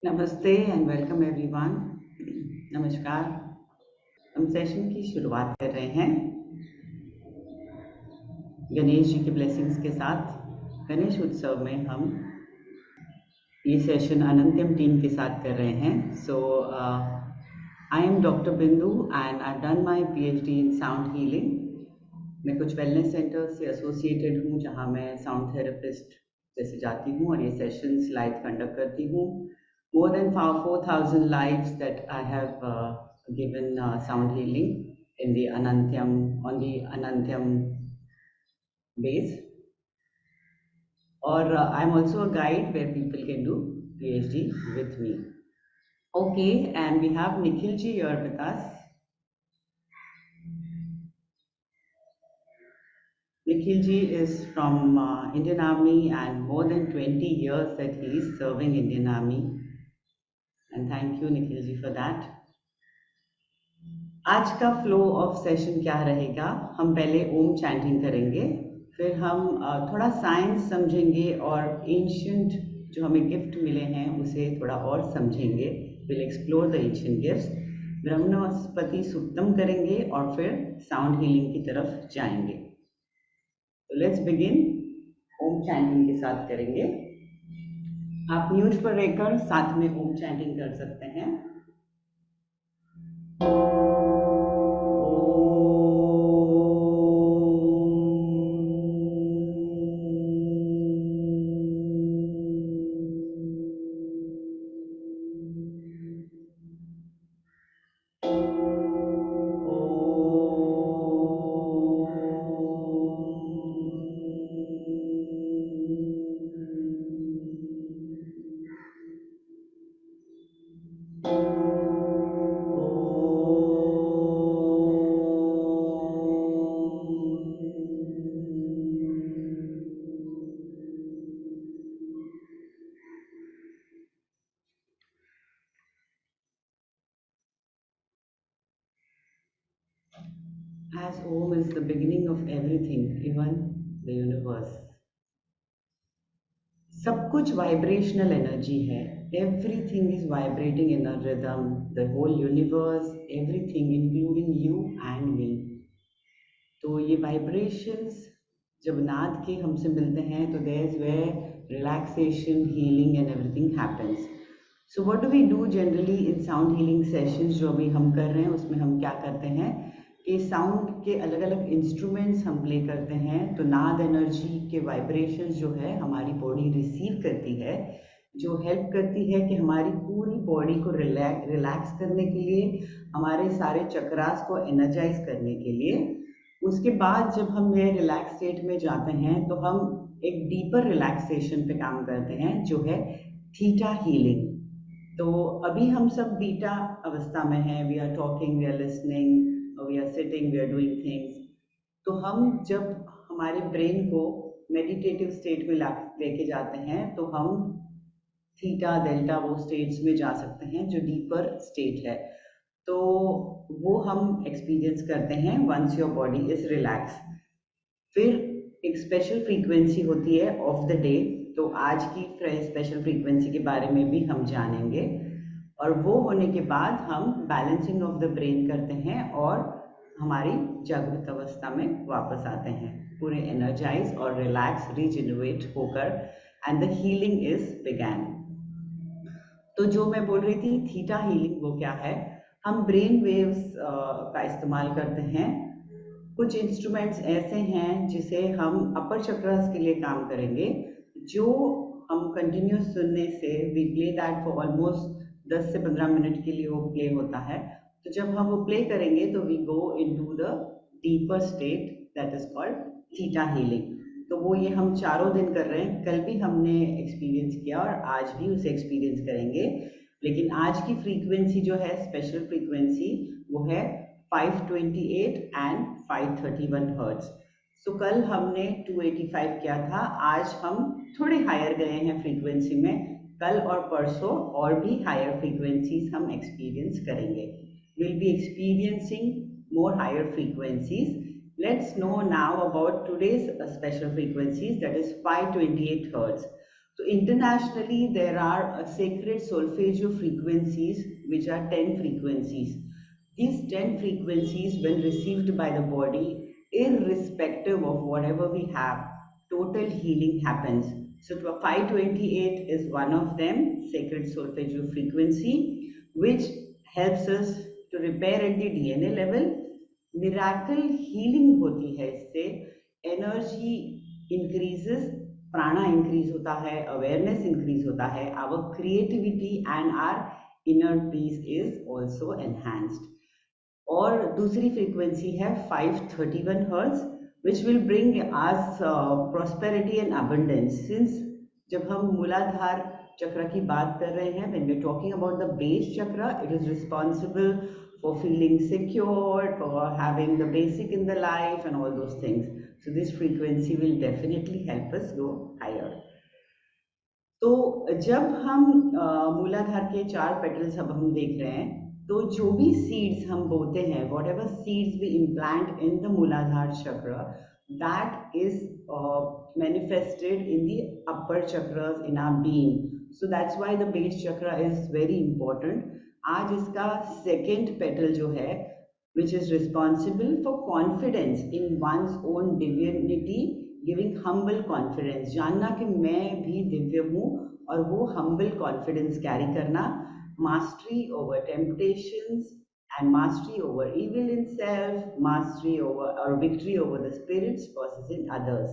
नमस्ते and welcome everyone. नमस्कार। हम सेशन की शुरुआत कर रहे हैं गणेश जी के ब्लेसिंग्स के साथ। गणेश उत्सव में हम ये सेशन अनंत्यम टीम के साथ कर रहे हैं। सो आई एम डॉक्टर बिंदु and I done my PhD in sound healing. मैं कुछ वेलनेस सेंटर से एसोसिएटेड हूँ जहाँ मैं साउंड थेरेपिस्ट जैसे जाती हूँ और ये सेशंस लाइव कंडक्ट करती हूँ। More than 4,000 lives that I have given sound healing in the Anantyam on the Anantyam base. Or I'm also a guide where people can do PhD with me. Okay, and we have Nikhil ji here with us. Nikhil ji is from Indian Army and more than 20 years that he is serving Indian Army. And thank you Nikhil ji for that. आज का flow of session क्या रहेगा? हम पहले ओम chanting करेंगे, फिर हम थोड़ा साइंस समझेंगे और एंशियंट जो हमें गिफ्ट मिले हैं उसे थोड़ा और समझेंगे। Will explore the ancient gifts. Brihaspati Suktam करेंगे और फिर साउंड हीलिंग की तरफ जाएंगे। तो लेट्स बिगिन। ओम चैंटिंग के साथ करेंगे। आप म्यूट पर रहकर साथ में ओम चैंटिंग कर सकते हैं। As Om is the beginning of everything, even the universe. सब कुछ वाइब्रेशनल एनर्जी है। Everything is vibrating in a rhythm, the whole universe, everything including you and me. तो ये वाइब्रेशंस जब नाद के हमसे मिलते हैं तो there is where relaxation, healing and everything happens. So what do we do generally in sound healing sessions जो अभी हम कर रहे हैं उसमें हम क्या करते हैं कि साउंड के अलग अलग इंस्ट्रूमेंट्स हम प्ले करते हैं। तो नाद एनर्जी के वाइब्रेशंस जो है हमारी बॉडी रिसीव करती है, जो हेल्प करती है कि हमारी पूरी बॉडी को रिलैक्स करने के लिए, हमारे सारे चक्रास को एनर्जाइज करने के लिए। उसके बाद जब हम ये रिलैक्स स्टेट में जाते हैं तो हम एक डीपर रिलैक्सेशन पे काम करते हैं जो है थीटा हीलिंग। तो अभी हम सब बीटा अवस्था में हैं। We are talking, we are listening, we are sitting, we are doing things. तो हम जब हमारे ब्रेन को मेडिटेटिव स्टेट में लेके जाते हैं तो हम थीटा डेल्टा वो स्टेट्स में जा सकते हैं जो डीपर स्टेट है। तो वो हम एक्सपीरियंस करते हैं once your body is relax. फिर एक स्पेशल फ्रीक्वेंसी होती है ऑफ द डे, तो आज की स्पेशल फ्रीक्वेंसी के बारे में भी हम जानेंगे। और वो होने के बाद हम बैलेंसिंग ऑफ द ब्रेन करते हैं और हमारी जागृत अवस्था में वापस आते हैं पूरे एनर्जाइज और रिलैक्स, रिजेनरेट होकर, and the healing is began. तो जो मैं बोल रही थी थीटा हीलिंग, वो क्या है? हम ब्रेन वेव्स का इस्तेमाल करते हैं। कुछ इंस्ट्रूमेंट्स ऐसे हैं जिसे हम अपर चक्रास के लिए काम करेंगे, जो हम कंटिन्यूस सुनने से we play that for almost 10 से 15 मिनट के लिए वो प्ले होता है। तो जब हम वो प्ले करेंगे तो we go into the deeper state that is called theta healing. तो वो ये हम चारों दिन कर रहे हैं। कल भी हमने एक्सपीरियंस किया और आज भी उसे एक्सपीरियंस करेंगे। लेकिन आज की फ्रीक्वेंसी जो है, स्पेशल फ्रीक्वेंसी, वो है 528 एंड 531 हर्ट्ज। सो कल हमने 285 किया था, आज हम थोड़े हायर गए हैं फ्रीक्वेंसी में। कल और परसों और भी हायर फ्रीक्वेंसीज हम एक्सपीरियंस करेंगे। Will be experiencing more higher frequencies. Let's know now about today's special frequencies, that is 528 hertz. So internationally, there are sacred solfeggio frequencies, which are 10 frequencies. These 10 frequencies, when received by the body, irrespective of whatever we have, total healing happens. So 528 is one of them, sacred solfeggio frequency, which helps us to repair at the DNA level. Miracle healing होती है इससे, energy increases, प्राणा increase होता है, awareness increase होता है, our creativity and our inner peace is also enhanced. और दूसरी फ्रीक्वेंसी है 531 hertz, which will bring us prosperity and abundance. Since जब हम मूलाधार चक्र की बात कर रहे हैं, when we're talking about the base chakra, it is responsible for feeling secured, for having the basic in the life and all those things. So this frequency will definitely help us go higher. तो जब हम मूलाधार के 4 petals अब हम देख रहे हैं, तो जो भी सीड्स हम बोते हैं, whatever seeds we implant in the Muladhara chakra, that is manifested in the upper chakras in our being. So that's why the base chakra is very important. आज इसका सेकेंड पेटल जो है, which is responsible for confidence in one's own divinity, giving humble confidence, जानना कि मैं भी दिव्य हूँ, और वो हम्बल कॉन्फिडेंस कैरी करना, mastery over temptations and mastery over evil in self, mastery over और victory over the spirits versus in others.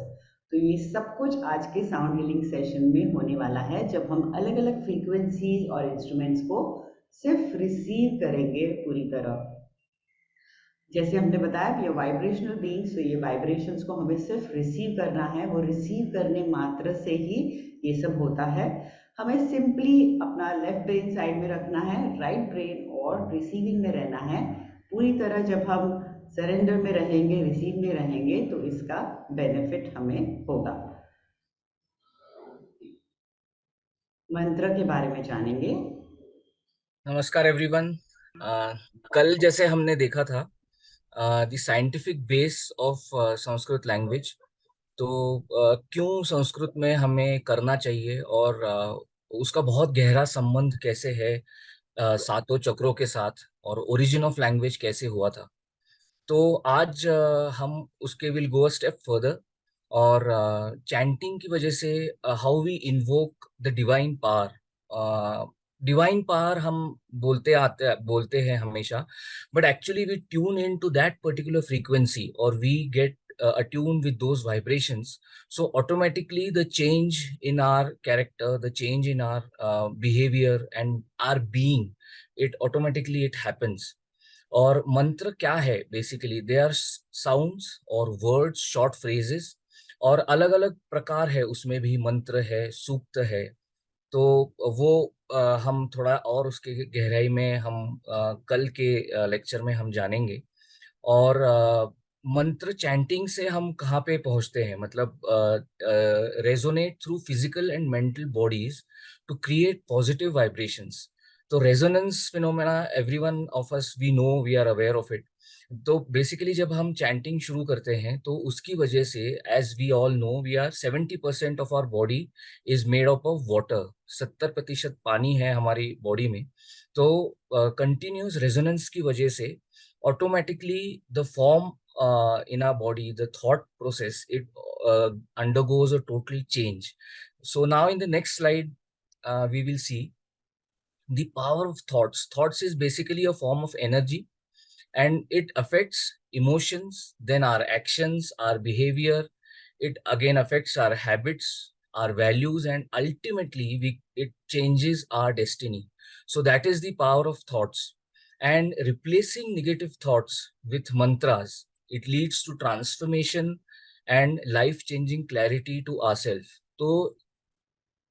तो ये सब कुछ आज के साउंड हीलिंग सेशन में होने वाला है, जब हम अलग अलग फ्रीक्वेंसीज और इंस्ट्रूमेंट्स को सिर्फ रिसीव करेंगे पूरी तरह। जैसे हमने बताया, ये वाइब्रेशनल बीइंग्स, तो ये वाइब्रेशंस को हमें सिर्फ रिसीव करना है, वो रिसीव करने मात्र से ही ये सब होता है। हमें सिंपली अपना लेफ्ट ब्रेन साइड में रखना है, राइट ब्रेन और रिसीविंग में रहना है पूरी तरह। जब हम सरेंडर में रहेंगे, रिसीव में रहेंगे, तो इसका बेनिफिट हमें होगा। मंत्र के बारे में जानेंगे। नमस्कार एवरीवन। कल जैसे हमने देखा था the scientific base of Sanskrit language, तो क्यों संस्कृत में हमें करना चाहिए और उसका बहुत गहरा संबंध कैसे है सातों चक्रों के साथ, और ओरिजिन ऑफ लैंग्वेज कैसे हुआ था। तो आज हम उसके will go a step further, और चैंटिंग की वजह से how we invoke the divine power. Divine power हम बोलते हैं हमेशा, but actually we tune in to that particular frequency और we get attuned with those vibrations. So automatically the change in our character, the change in our behavior and our being, it automatically it happens. और मंत्र क्या है? Basically they are sounds और words, short phrases, और अलग अलग प्रकार है उसमें भी। मंत्र है, सूक्त है, तो वो हम थोड़ा और उसके गहराई में हम कल के लेक्चर में हम जानेंगे। और मंत्र चैंटिंग से हम कहाँ पे पहुँचते हैं, मतलब resonate through physical and mental bodies to create positive vibrations. तो resonance phenomena everyone of us we know, we are aware of it. तो बेसिकली जब हम चैंटिंग शुरू करते हैं तो उसकी वजह से, as we all know, we are 70% of our body is made up of water. 70% पानी है हमारी बॉडी में। तो कंटिन्यूस रेजोनेंस की वजह से automatically the form in our body, the thought process, it undergoes a total change. So now in the next slide we will see the power of thoughts. Thoughts is basically a form of energy, and it affects emotions, then our actions, our behavior. It again affects our habits, our values, and ultimately it changes our destiny. So that is the power of thoughts. And replacing negative thoughts with mantras, it leads to transformation and life changing clarity to ourselves. तो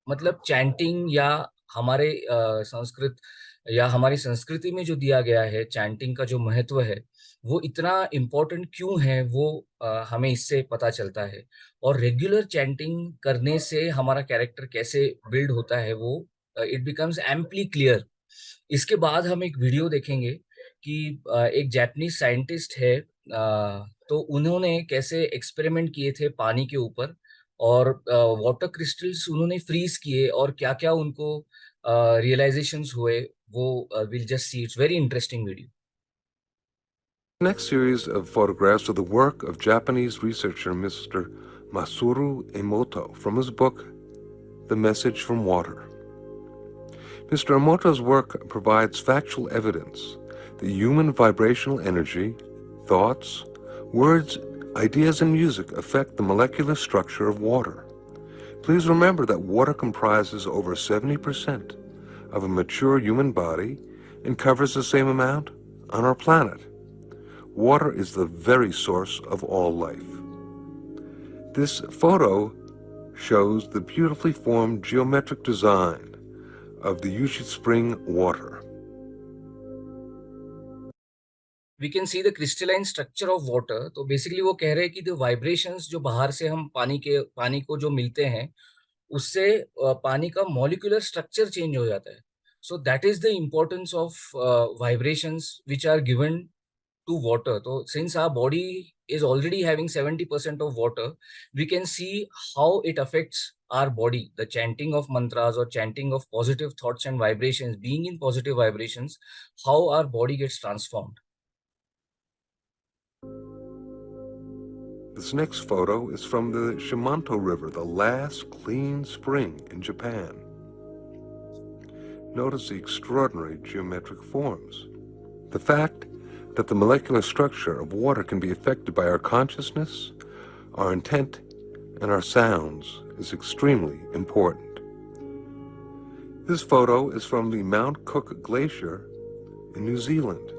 मतलब chanting या हमारे संस्कृत या हमारी संस्कृति में जो दिया गया है, चैंटिंग का जो महत्व है, वो इतना इम्पोर्टेंट क्यों है, वो हमें इससे पता चलता है। और रेगुलर चैंटिंग करने से हमारा कैरेक्टर कैसे बिल्ड होता है, वो इट बिकम्स एम्पली क्लियर। इसके बाद हम एक वीडियो देखेंगे कि एक जापानीज साइंटिस्ट है, तो उन्होंने कैसे एक्सपेरिमेंट किए थे पानी के ऊपर, और वाटर क्रिस्टल्स उन्होंने फ्रीज किए और क्या क्या उनको रियलाइजेशंस हुए, वो will just see, it's very interesting video. The next series of photographs are the work of Japanese researcher Mr. Masuru Emoto from his book, The Message from Water. Mr. Emoto's work provides factual evidence that human vibrational energy, thoughts, words, ideas, and music affect the molecular structure of water. Please remember that water comprises over 70% of a mature human body and covers the same amount on our planet. Water is the very source of all life. This photo shows the beautifully formed geometric design of the Yushi Spring water. We can see the crystalline structure of water. तो basically वो कह रहे हैं कि the vibrations जो बाहर से हम पानी को जो मिलते हैं, उससे पानी का मॉलिक्यूलर स्ट्रक्चर चेंज हो जाता है. So that is the importance of vibrations which are given to water. So since our body is already having 70% of water, we can see how it affects our body. The chanting of mantras or chanting of positive thoughts and vibrations, being in positive vibrations, how our body gets transformed. This next photo is from the Shimanto River, the last clean spring in Japan. Notice the extraordinary geometric forms. The fact that the molecular structure of water can be affected by our consciousness, our intent, and our sounds is extremely important. This photo is from the Mount Cook Glacier in New Zealand.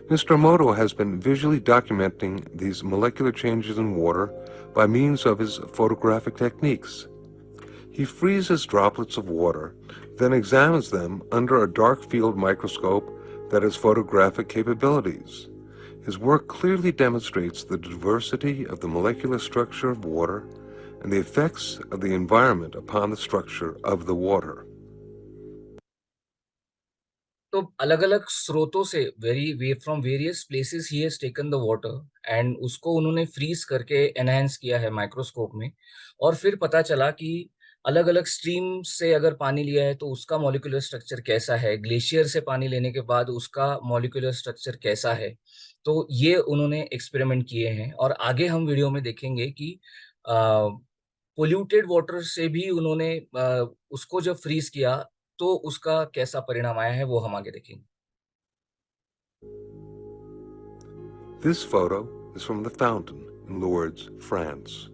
Mr. Emoto has been visually documenting these molecular changes in water by means of his photographic techniques. He freezes droplets of water, then examines them under a dark field microscope that has photographic capabilities. His work clearly demonstrates the diversity of the molecular structure of water and the effects of the environment upon the structure of the water. तो अलग अलग स्रोतों से from various places he has taken the water and उसको उन्होंने freeze करके enhance किया है माइक्रोस्कोप में. और फिर पता चला कि अलग अलग स्ट्रीम से अगर पानी लिया है तो उसका मॉलिक्यूलर स्ट्रक्चर कैसा है, ग्लेशियर से पानी लेने के बाद उसका मॉलिक्यूलर स्ट्रक्चर कैसा है. तो ये उन्होंने एक्सपेरिमेंट किए हैं और आगे हम वीडियो में देखेंगे कि पोल्यूटेड वाटर से भी उन्होंने उसको जब फ्रीज किया तो उसका कैसा परिणाम आया है, वो हम आगे देखेंगे. This photo is from the fountain in Lourdes, France.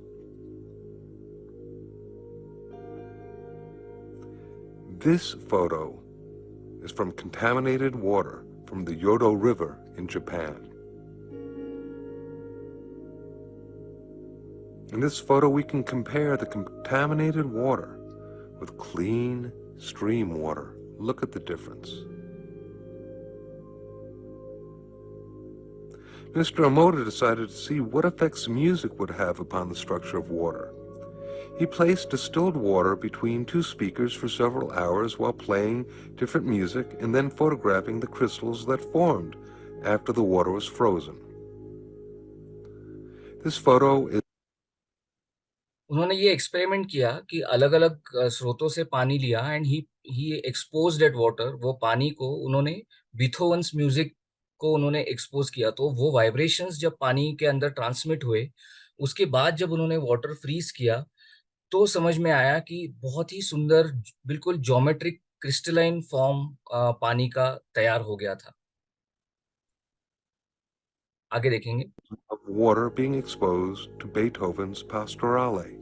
This photo is from contaminated water from the Yodo River in Japan. In this photo, we can compare the contaminated water with clean stream water. Look at the difference. Mr. Emoto decided to see what effects music would have upon the structure of water. He placed distilled water between two speakers for several hours while playing different music and then photographing the crystals that formed after the water was frozen. This photo is उन्होंने ये experiment किया कि अलग अलग स्रोतों से पानी लिया and he exposed that water. वो पानी को उन्होंने बीथोवन्स म्यूजिक को उन्होंने एक्सपोज किया, तो वो वाइब्रेशंस जब पानी के अंदर ट्रांसमिट हुए, उसके बाद जब उन्होंने वाटर फ्रीज किया तो समझ में आया कि बहुत ही सुंदर बिल्कुल ज्योमेट्रिक क्रिस्टलाइन फॉर्म पानी का तैयार हो गया था. आगे देखेंगे. of water being exposed to Beethoven's Pastorale.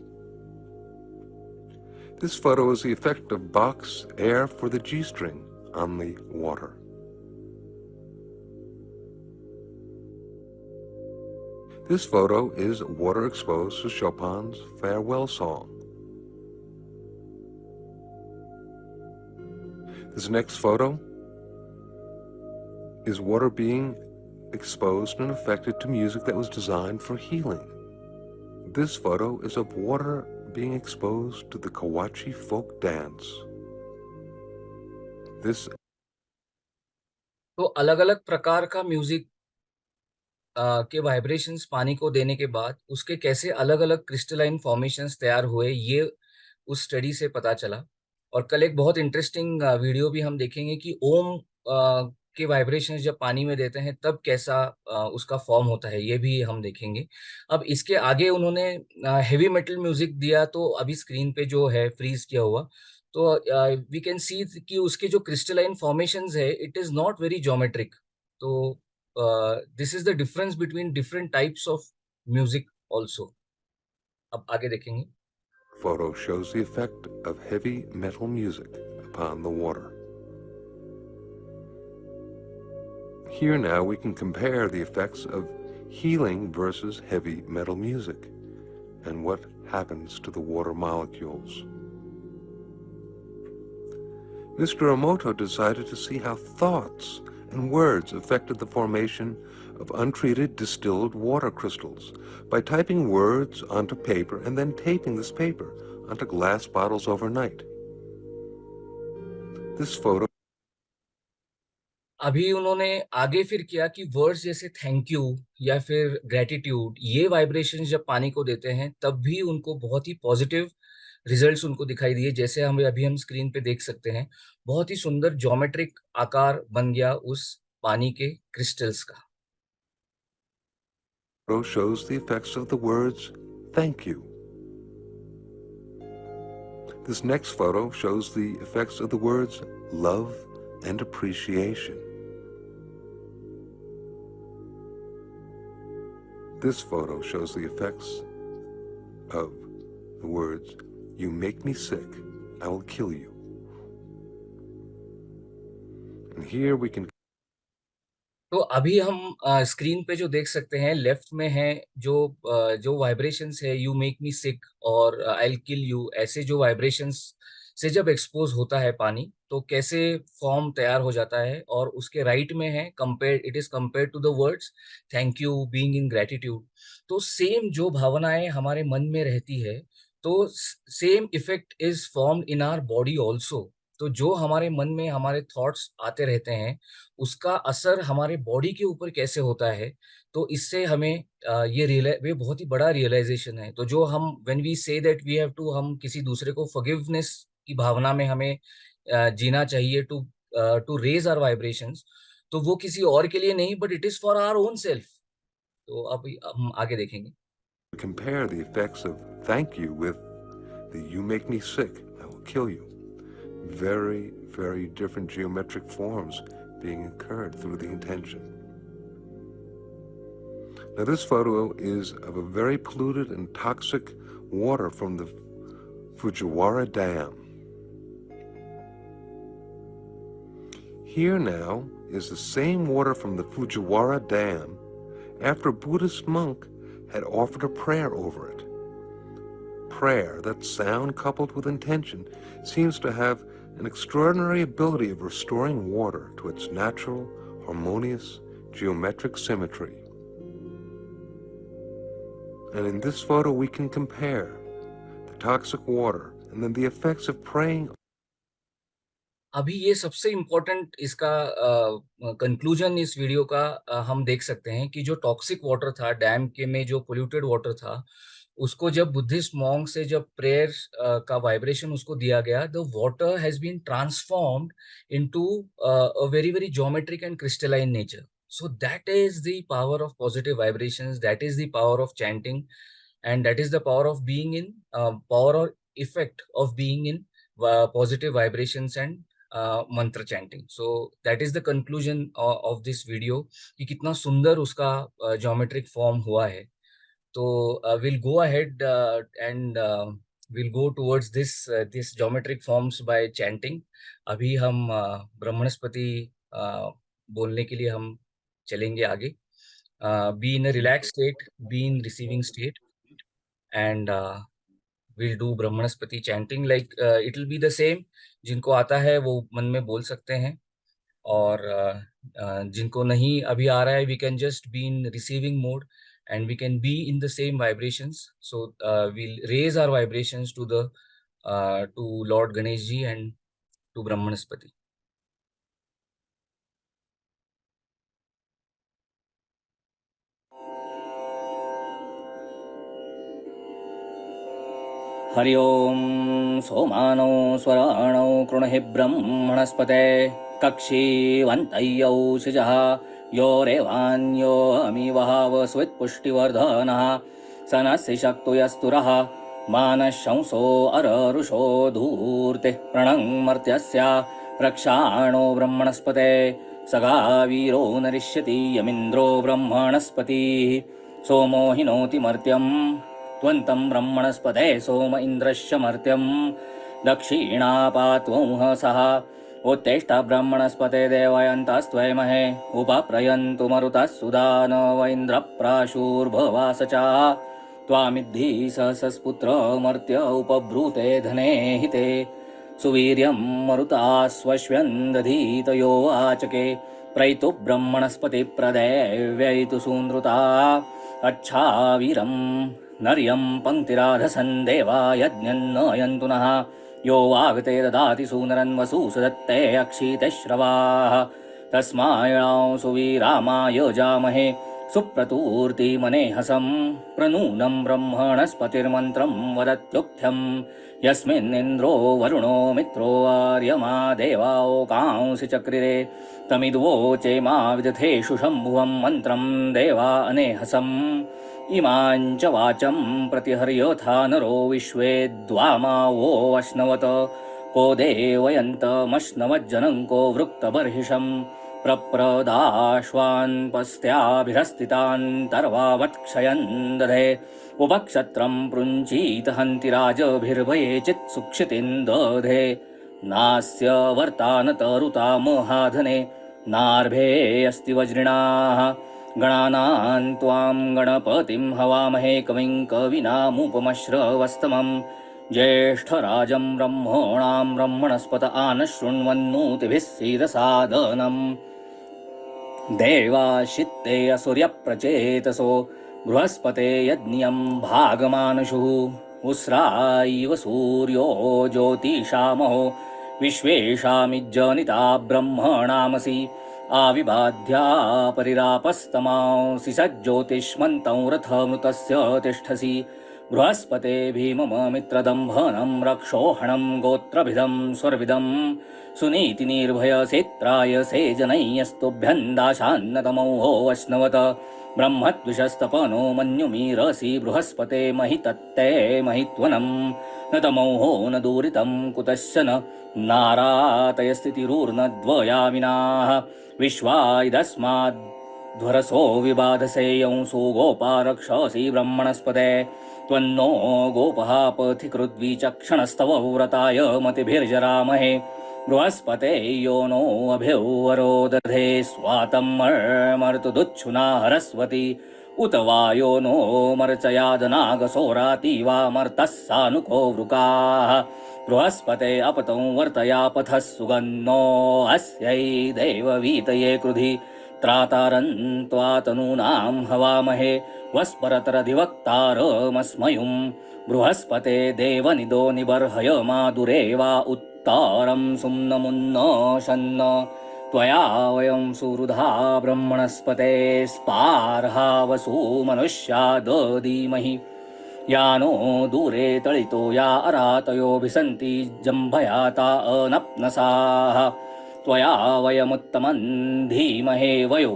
This photo is the effect of Bach's air for the G string on the water. This photo is water exposed to Chopin's Farewell Song. This next photo is water being exposed and affected to music that was designed for healing. This photo is of water being exposed to the Kawachi folk dance. This तो अलग अलग प्रकार का music के vibrations पानी को देने के बाद उसके कैसे अलग अलग क्रिस्टलाइन फॉर्मेशंस तैयार हुए, ये उस स्टडी से पता चला। और कल एक बहुत इंटरेस्टिंग वीडियो भी हम देखेंगे कि ओम के वाइब्रेशंस जब पानी में देते हैं तब कैसा उसका फॉर्म होता है, ये भी हम देखेंगे। अब इसके आगे उन्होंने हेवी मेटल म्यूजिक दिया, तो अभी स्क्रीन पे जो है फ्रीज किया हुआ, तो वी कैन सी कि उसके जो क्रिस्टलाइन फॉर्मेशंस है it is not very geometric. तो this is the difference between different types of music also. अब आगे देखेंगे। Photo shows the effect of heavy metal music upon the water. Here now we can compare the effects of healing versus heavy metal music and what happens to the water molecules. Mr. Emoto decided to see how thoughts and words affected the formation of untreated distilled water crystals by typing words onto paper and then taping this paper onto glass bottles overnight. This photo अभी उन्होंने आगे फिर किया कि words जैसे thank you या फिर gratitude, ये वाइब्रेशंस जब पानी को देते हैं तब भी उनको बहुत ही पॉजिटिव रिजल्ट्स उनको दिखाई दिए। जैसे हम स्क्रीन पे देख सकते हैं, बहुत ही सुंदर ज्योमेट्रिक आकार बन गया उस पानी के क्रिस्टल्स का। shows the effects of the words thank you. This next photo shows the effects of the words love and appreciation. This photo shows the effects of the words you make me sick, I will kill you. And here we can तो अभी हम screen पे जो देख सकते हैं, left में है जो वाइब्रेशंस है यू मेक मी सिक और आई विल किल यू, ऐसे जो वाइब्रेशंस से जब एक्सपोज होता है पानी तो कैसे फॉर्म तैयार हो जाता है। और उसके राइट में है compare, it is compare to the words thank you, being in gratitude. तो सेम जो भावनाएं हमारे मन में रहती है, तो same effect is form in our body also. तो जो हमारे मन में हमारे थॉट्स आते रहते हैं उसका असर हमारे बॉडी के ऊपर कैसे होता है, तो इससे हमें ये बहुत ही बड़ा रियलाइजेशन है। तो जो हम when we say that we have to, हम किसी दूसरे को फॉरगिवनेस की भावना में हमें जीना चाहिए to to raise our vibrations, तो वो किसी और के लिए नहीं but it is for our own self. तो अब हम आगे देखेंगे। compare the effects of thank you with the you make me sick, I will kill you. Very, very different geometric forms being incurred through the intention. Now this photo is of a very polluted and toxic water from the Fujiwara Dam. Here now is the same water from the Fujiwara Dam after a Buddhist monk had offered a prayer over it. Prayer, that sound coupled with intention, seems to have an extraordinary ability of restoring water to its natural, harmonious, geometric symmetry. And in this photo we can compare the toxic water and then the effects of praying. अभी ये सबसे important इसका conclusion इस video का हम देख सकते हैं कि जो टॉक्सिक वाटर था डैम के में, जो पोल्यूटेड वाटर था, उसको जब बुद्धिस्ट मॉन्क से जब प्रेयर का वाइब्रेशन उसको दिया गया, the water has been transformed into a very very geometric and crystalline nature. So that is the power of positive vibrations, that is the power of chanting, and that is the power of being in power or effect of being in positive vibrations and mantra chanting. So that is the conclusion of this video कि कितना सुंदर उसका geometric form हुआ है। तो we'll go ahead and we'll go towards this geometric forms by chanting. अभी हम ब्रह्मणस्पति बोलने के लिए हम चलेंगे आगे। Be in a relaxed state, be in receiving state, and we'll do Brahmanaspati chanting like it will be the same। जिनको आता है वो मन में बोल सकते हैं, और जिनको नहीं अभी आ रहा है we can just be in receiving mode and we can be in the same vibrations। So we'll raise our vibrations to the to Lord Ganesh ji and to Brahmanaspati. Hari ओं सोमानो स्वराणो कृणहि ब्रह्मणस्पते कक्षीवन्तय्यौ शिजः यो रेवान्यो अमिवहाव स्वित्पुष्टिवर्धनः सनसि शक्तो यस्तुरः मानशंसो अररुषो धूर्तिः प्रणङ्मर्त्यस्य रक्षाणो ब्रह्मणस्पते सगा वीरो नरिष्यति यमिन्द्रो ब्रह्मणस्पतिः सोमो हिनोति मर्त्यम् त्वन्तं ब्रह्मणस्पते सोम इन्द्रस्य मर्त्यं दक्षिणापात्वंहसः उत्तिष्ठ ब्रह्मणस्पते देवयन्तस्त्वयमहे उपप्रयन्तु मरुतः सुदानव इन्द्रप्राशुर्भवास च त्वामिद्धि सहसस्पुत्रमर्त्य उपब्रूते धने हिते सुवीर्यं मरुतास्वश्व्यन्दधीतयो वाचके प्रैतु ब्रह्मणस्पतिप्रदेव्यैतु सूनृता अच्छावीरं नर्यं पङ्क्तिराधसन् देवा यज्ञन्नयन्तु नः यो वागते ददाति सूनरन्वसु सुदत्ते अक्षिते श्रवाः तस्मायां सुवीरामाय जामहे सुप्रतूर्तिमनेहसं प्रनूनं ब्रह्मणस्पतिर्मन्त्रं वदत्युक्थ्यं यस्मिन्निन्द्रो वरुणो मित्रो आर्यमा देवाओकांसि चक्रिरे तमिद्वोचेमा विदथेषु शम्भुवं मन्त्रं देवा अनेहसम् इमाञ्च वाचं प्रतिहर्योथा नरो विश्वे द्वामावो अश्नवत को देवयन्तमश्नवज्जनङ्को वृक्तबर्हिषं प्रप्रदाश्वान् पस्त्याभिरस्थितान्तर्वावत्क्षयन् दधे उपक्षत्रं पृञ्चीत हन्ति राजभिर्भये चित्सुक्षितिं दधे नास्य वर्ता न तरुता महाधने नार्भे अस्ति वज्रिणाः गणानां त्वां गणपतिं हवामहे कविं कविनामुपमश्रवस्तमं ज्येष्ठराजं ब्रह्मणां ब्रह्मणस्पत आनशृण्वन्नोतिभिः सीदसादनम् देवाशित्ते असुर्यप्रचेतसो बृहस्पते यज्ञं भागमानुषुः उस्रा इव सूर्यो ज्योतिषामहो विश्वेषामिज्जनिता ब्रह्मणामसि आविबाध्या परिरापस्तमांसि सज्ज्योतिष्मन्तं रथमृतस्य तिष्ठसि बृहस्पते भीमममित्रदम्भनं रक्षोहणं गोत्रभिदं स्वर्विदं सुनीतिनिर्भयसेत्राय से जनय्यस्तुभ्यं दाशान्नतमो अश्नवत ब्रह्मद्विषस्तपनो मन्युमीरसि बृहस्पते महितत्ते महित्वनं न तमोहो न दूरितं कुतश्चन नारातयस्थितिरूर्न विनाः विश्वायदस्माद्ध्वरसो विबाधसेयं सुगोपा रक्षसि ब्रह्मणस्पते त्वन्नो गोपः पथिकृद्विचक्षणस्तव व्रताय मतिभिर्जरामहे बृहस्पते यो नो अभिवरो दधे स्वातं मर्तुदुच्छुना हरस्वती उत वायो नो मर्चयादनागसोराति वा मर्तः सानुको वृकाः बृहस्पते अपतं वर्तया पथः सुगन्नो अस्यै देववीतये कृधि त्रातारन् त्वातनूनां हवामहे वस्परतरधिवक्तारमस्मयुं बृहस्पते देवनिदो निबर्हय मादुरे वा उत्तारं सुम्नमुन्नशन्न त्वया वयं सुहृदा ब्रह्मणस्पते स्पार्हा वसु मनुष्या दधीमहि यानो दूरे तळितो या अरातयोभिसन्ति जम्भयाता अनप्नसाः त्वया वयमुत्तमं धीमहे वयो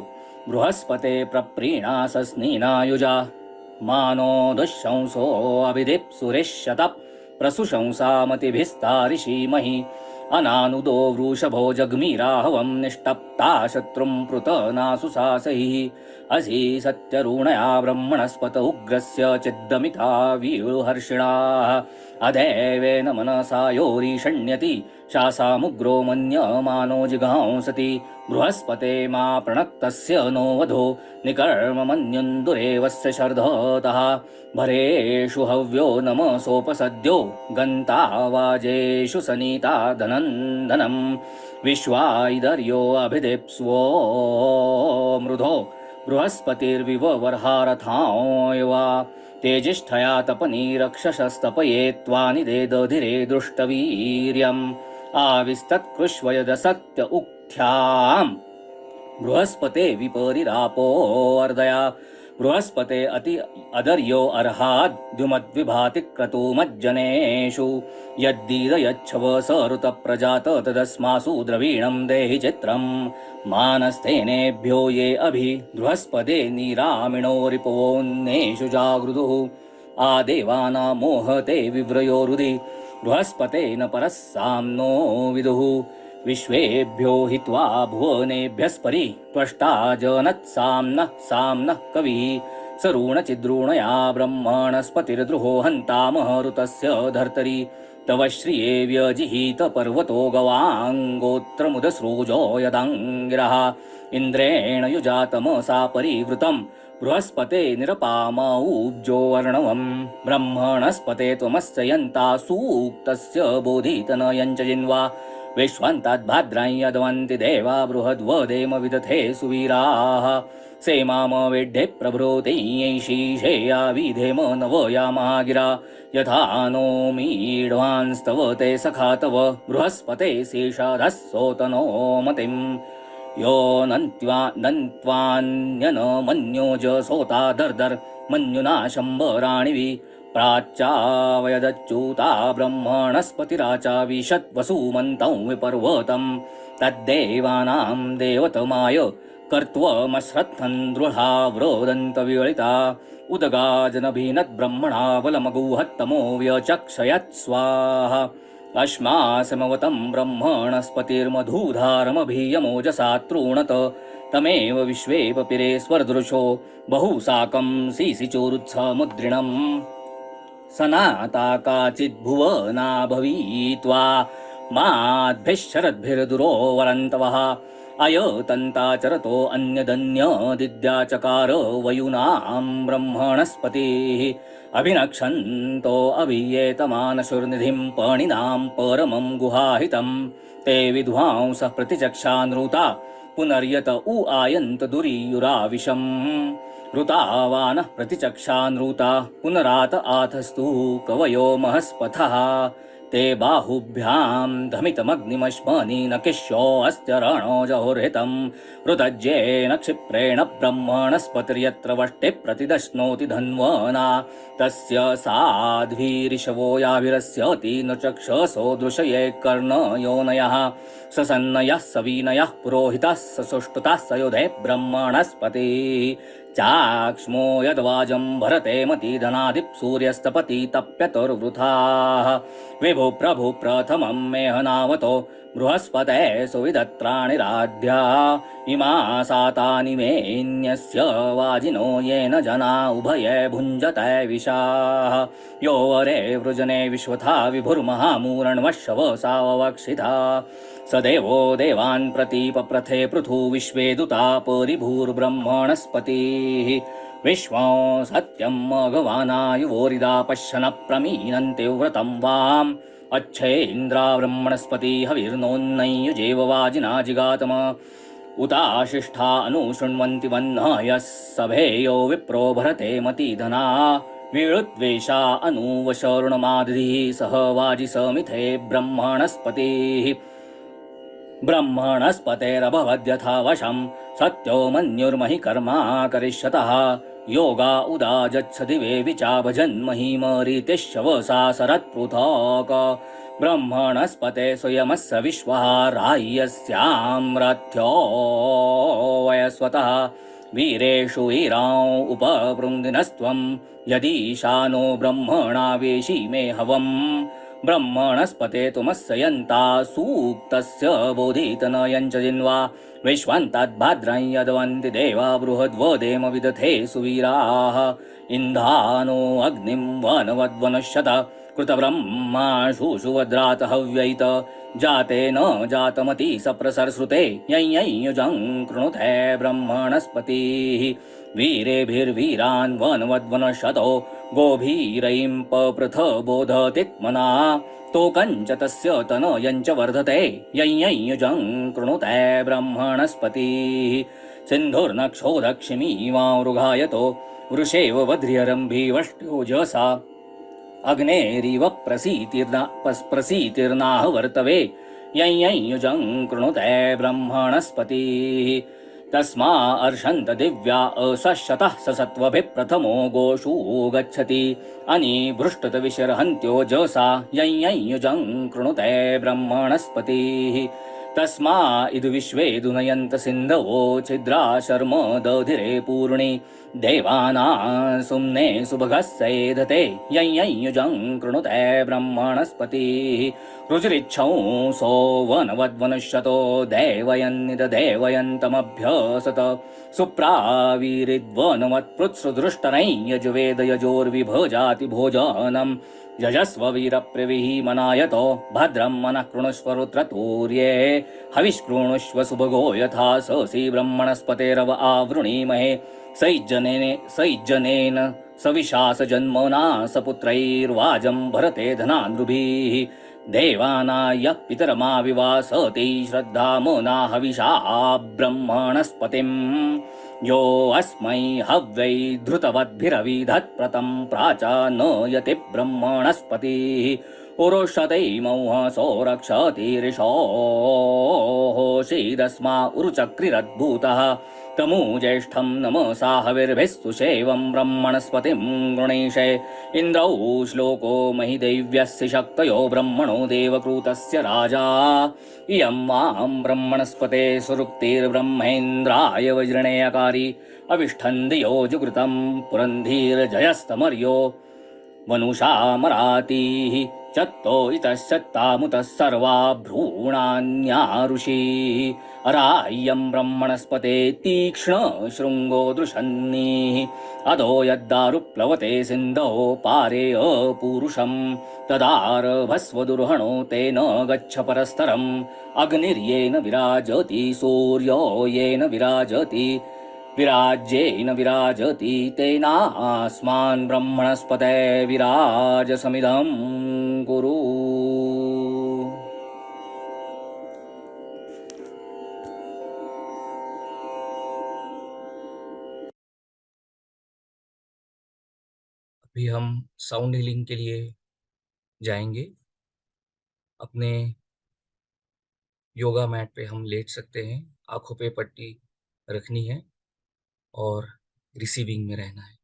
बृहस्पते प्रप्रीणासस्नीनायुजा मानो दुःशंसो अभिदिप्सुरिष्यत प्रसुशंसामतिभिस्तारिषीमहि अनानुदो वृषभो जग्मीराहवं निष्टप्ता शत्रुं पृतनासुसासैः असि सत्यरूणया ब्रह्मणस्पत उग्रस्य चिद्दमिता वीरुहर्षिणाः अदेवेन मनसा योरीषण्यति शासामुग्रो मन्यमानो जिघांसति बृहस्पते मा प्रणक्तस्य नो वधो निकर्ममन्युन्दुरेवस्य शर्धतः भरेषु हव्यो नमसोपसद्यो गन्तावाजेषु सनीता धनन्दनं विश्वाइदर्यो अभिदिप्स्वो मृधो बृहस्पतिर्विववर्हारथांयवा तेजिष्ठया तपनी रक्षसस्तपये त्वानिदेदधिरे दृष्टवीर्यम् आविस्तत्कृष्वयदसत्य उक्थ्याम् बृहस्पते विपरिरापो अर्दया बृहस्पते अति अदर्यो अर्हाद्युमद्विभाति क्रतुमज्जनेषु यद्दीदयच्छव सरुत प्रजात तदस्मासु द्रवीणं देहि चित्रम् मानस्तेनेभ्यो ये अभि बृहस्पते नीरामिणो रिपवोन्नेषु जागृदुः आदेवाना मोहते विव्रयोरुधि बृहस्पतेन परस्साम्नो विदुः विश्वेभ्यो हित्वा भुवनेभ्यस्परि त्वष्टा जनत्साम्नः साम्नः कविः सरुणचिद्रुणया ब्रह्मणस्पतिर्द्रुहो हन्तामः ऋतस्य धर्तरि तव श्रिये व्यजिहीत पर्वतो गवाङ्गोत्रमुदसृजो यदाङ्गिरः इन्द्रेण युजातमसा परिवृतं बृहस्पते निरपामौब्जो वर्णवम् ब्रह्मणस्पते त्वमस्य यन्ता सूक्तस्य बोधितनयञ्च जिन्वा विश्वान्ताद्भाद्राय्यद्वन्ति देवा बृहद्वदेम विदथे सुवीराः सेमाम वेड्ढे प्रभृतैशीषेया विधेम नवयामागिरा यथा नोमीड्वांस्तव ते सखा तव बृहस्पते शेषाधः सोतनो मतिम् यो नन्त्वान्यन मन्योज सोता दर्दर् मन्युना शम्बराणिवि प्राच्चावयदच्युता ब्रह्मणस्पतिराचा विशद्वसुमन्तं विपर्वतं तद्देवानां देवतमाय कर्त्वमश्रद्धन् दृढा व्रोदन्तविवलिता उदगाजनभिनद्ब्रह्मणा बलमगुहत्तमो व्यचक्षयत् स्वाहा अश्मासमवतं ब्रह्मणस्पतिर्मधुधारमभियमोजसा तृणत तमेव विश्वे पपिरे स्वरदृशो बहुसाकं सीसिचोरुत्समुद्रिणम् सनाता काचिद्भुवना भवीत्वा माद्भिः शरद्भिर्दुरो वरन्तवः अयतन्ताचरतो अन्यदन्यदिद्याचकार वयुनां ब्रह्मणस्पतिः अभिनक्षन्तो अभियेतमानशुर्निधिं पणिनां परमं गुहाहितं ते विद्वांसः प्रतिचक्षानृता पुनर्यत उ आयन्त दुरीयुराविशम् ऋतावानः प्रतिचक्षानृता पुनरात आथस्तु कवयो महस्पथः ते बाहुभ्यां धमितमग्निमश्मनि न किश्योऽस्त्य रणो जहुर्हितं ऋतज्येन क्षिप्रेण ब्रह्मणस्पतिर्यत्र वष्टे प्रतिदश्नोति धन्वना तस्य साध्वीरिषवो याभिरस्यति न चक्षसो दृशये कर्णयोनयः ससन्नयः सवीनयः पुरोहितः ससुष्टुतः सयोधे ब्रह्मणस्पतिः चाक्ष्मो यद्वाजं भरते मतिधनादिप्सूर्यस्तपति तप्यतुर्वृथाः विभु प्रभु प्रथमं मेहनावतो बृहस्पते सुविदत्राणिराध्या इमा सातानि मेऽन्यस्य वाजिनो येन जना उभये भुञ्जते विशाः यो वरे वृजने विश्वथा विभुर्महामूरणवशवसाववक्षिता स देवो देवान् प्रतीपप्रथे पृथु विश्वे दूता परिभूर्ब्रह्मणस्पतिः विश्वं सत्यं मघवानायुवोरिदा पश्यन् प्रमीनन्ते व्रतं वाम् अच्छेन्द्रा ब्रह्मणस्पति हविर्नोन्नयुजेव वाजिना जिगातम उताशिष्ठा अनुशृण्वन्ति वह्नयः सभेयो विप्रो भरते मतिधना विवृद्वेषा अनुवशरुणमादिः सह वाजि समिथे ब्रह्मणस्पतिः ब्रह्मणस्पतेरभवद्यथा वशं सत्यो मन्युर्महि कर्मा करिष्यतः योगा उदाजच्छ दिवे विचा भजन्महीमरीतिश्शवसा सरत्पृथक् ब्रह्मणस्पते स्वयमस्य विश्वः राह्यस्याम्रथ्यो वयस्वतः वीरेषु वीरां उपवृङ्गिनस्त्वं यदीशानो ब्रह्मणा वेशी मे हवम् ब्रह्मणस्पते तुमस्य यन्ता सूक्तस्य बोधितनयञ्च जिन्वा विश्वान्ताद्भाद्रं यद्वन्ति देवा बृहद्वदेम विदथे सुवीराः इन्धानो अग्निं वनवद्वनश्यत कृतब्रह्मा शूशुवद्रात हव्यैत जाते न जातमति सप्रसरश्रुते यञ्युजं कृणुते ब्रह्मणस्पतिः वीरेभिर्वीरान् वनवद्वनशतो गोभीरैं पपृथ बोधतित्मना तोकञ्च तस्य तनयञ्च वर्धते यञ्युजं कृणुते ब्रह्मणस्पतिः सिन्धुर्नक्षोदक्षिमीवामृगायतो वृषेव वध्र्यरम्भीवष्ट्योजसा अग्नेरिव प्रसीतिर्नाह वर्तवे यञ्युजं कृणुते ब्रह्मणस्पतिः तस्मा अर्षन्त दिव्या असश्यतः ससत्वभिः प्रथमो गोषु गच्छति अनिभृष्टत विशर्हन्त्योजसा यञ्युजं कृणुते ब्रह्मणस्पतिः तस्मा इदु विश्वे दुनयन्त सिन्धवो छिद्रा शर्म दधिरे पूर्णे देवानां सुम्ने सुभगस्यैधते यञ्युजं कृणुते ब्रह्मणस्पतिः रुचिरिच्छौ सो वनवद्वनुष्यतो देवयन्निददेवयन्तमभ्यसत सुप्रावीरिद्वनवत्पृत्सुदृष्टनै यजुवेद यजोर्विभजाति भोजनं यजस्व वीरप्रविहीमनायतो भद्रं मनः कृणुष्व रुद्रतूर्ये हविष्कृणुष्व सुभगो यथा ससि ब्रह्मणस्पतेरव आवृणीमहे सैज्जनेन सविशास जन्मना सपुत्रैर्वाजं भरते धनानृभिः देवानाय पितरमा विवासति श्रद्धामना हविषा ब्रह्मणस्पतिं यो अस्मै हव्यै धृतवद्भिरविधत्प्रतं प्राचानयति ब्रह्मणस्पतिः उरुषते मौहसो रक्षतिरिषोः शीदस्मा उरुचक्रिरद्भूतः तमु ज्येष्ठं नमसा हविर्भिस्तु सेवं ब्रह्मणस्पतिं गृणीषे इन्द्रौ श्लोको महिदैव्यस्य शक्तयो ब्रह्मणो देवकृतस्य राजा इयं वां ब्रह्मणस्पते सुरुक्तिर्ब्रह्मेन्द्राय वज्रणेयकारी अविष्ठन्दियो जुगृतं पुरन्धीर्जयस्तमर्यो मनुषामरातीः चत्तो इतश्चत्तामुतः सर्वा भ्रूणान्यारुषिः अराह्यं ब्रह्मणस्पते तीक्ष्ण शृङ्गो दृशन्निः अधो यद्दारुप्लवते सिन्धो पारे अपूरुषं तदारभस्वदुर्हणो तेन गच्छ परस्तरम् अग्निर्येन विराजति सूर्यो येन विराजति विराज्येन विराजति तेनास्मान् ब्रह्मणस्पते विराजसमिदं कुरु। अभी हम साउंड हीलिंग के लिए जाएंगे। अपने योगा मैट पे हम लेट सकते हैं, आंखों पे पट्टी रखनी है और रिसीविंग में रहना है।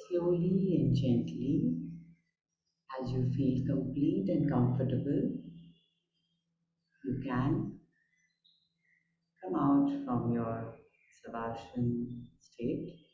Slowly and gently, as you feel complete and comfortable, you can come out from your Savasana state